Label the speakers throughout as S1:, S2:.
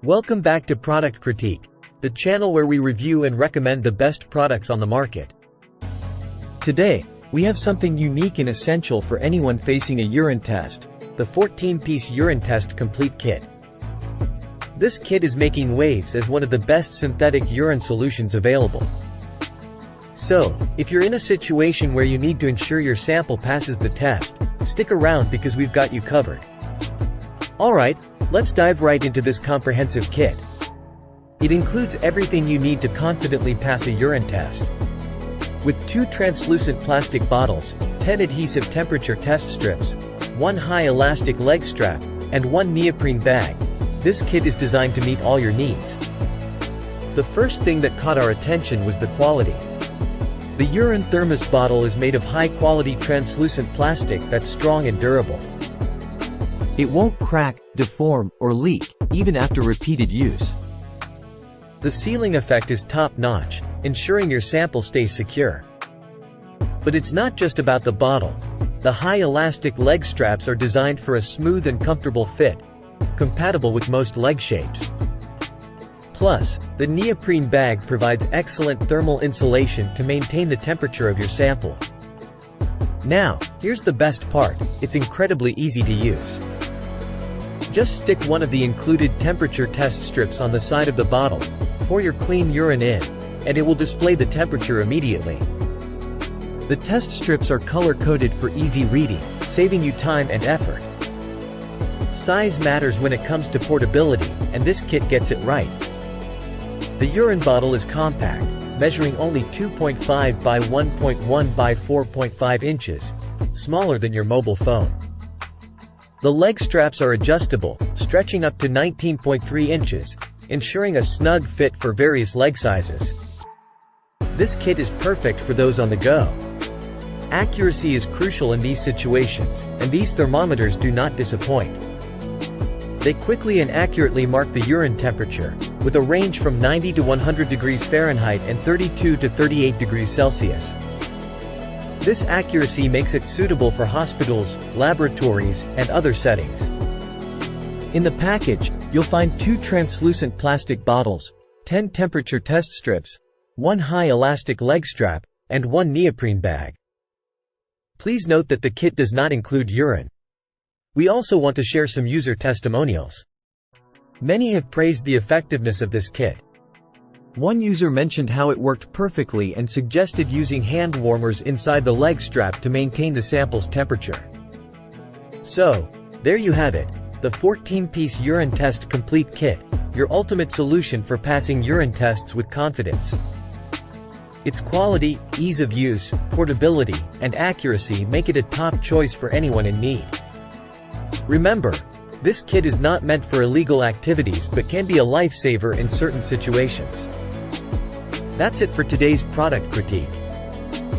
S1: Welcome back to Product Critique, the channel where we review and recommend the best products on the market. Today, we have something unique and essential for anyone facing a urine test, the 14-piece urine test complete kit. This kit is making waves as one of the best synthetic urine solutions available. So, if you're in a situation where you need to ensure your sample passes the test, stick around because we've got you covered. Alright, let's dive right into this comprehensive kit. It includes everything you need to confidently pass a urine test. With 2 translucent plastic bottles, 10 adhesive temperature test strips, 1 high elastic leg strap, and 1 neoprene bag, this kit is designed to meet all your needs. The first thing that caught our attention was the quality. The urine thermos bottle is made of high-quality translucent plastic that's strong and durable. It won't crack, deform, or leak, even after repeated use. The sealing effect is top-notch, ensuring your sample stays secure. But it's not just about the bottle. The high elastic leg straps are designed for a smooth and comfortable fit, compatible with most leg shapes. Plus, the neoprene bag provides excellent thermal insulation to maintain the temperature of your sample. Now, here's the best part, it's incredibly easy to use. Just stick one of the included temperature test strips on the side of the bottle, pour your clean urine in, and it will display the temperature immediately. The test strips are color-coded for easy reading, saving you time and effort. Size matters when it comes to portability, and this kit gets it right. The urine bottle is compact, measuring only 2.5 by 1.1 by 4.5 inches, smaller than your mobile phone. The leg straps are adjustable, stretching up to 19.3 inches, ensuring a snug fit for various leg sizes. This kit is perfect for those on the go. Accuracy is crucial in these situations, and these thermometers do not disappoint. They quickly and accurately mark the urine temperature, with a range from 90 to 100 degrees Fahrenheit and 32 to 38 degrees Celsius. This accuracy makes it suitable for hospitals, laboratories, and other settings. In the package, you'll find 2 translucent plastic bottles, 10 temperature test strips, 1 high elastic leg strap, and 1 neoprene bag. Please note that the kit does not include urine. We also want to share some user testimonials. Many have praised the effectiveness of this kit. One user mentioned how it worked perfectly and suggested using hand warmers inside the leg strap to maintain the sample's temperature. So, there you have it, the 14-piece urine test complete kit, your ultimate solution for passing urine tests with confidence. Its quality, ease of use, portability, and accuracy make it a top choice for anyone in need. Remember, this kit is not meant for illegal activities but can be a lifesaver in certain situations. That's it for today's product critique.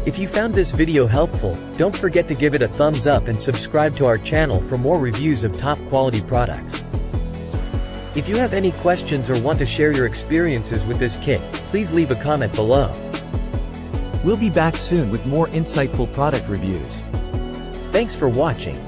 S1: If you found this video helpful, don't forget to give it a thumbs up and subscribe to our channel for more reviews of top quality products. If you have any questions or want to share your experiences with this kit, please leave a comment below. We'll be back soon with more insightful product reviews. Thanks for watching.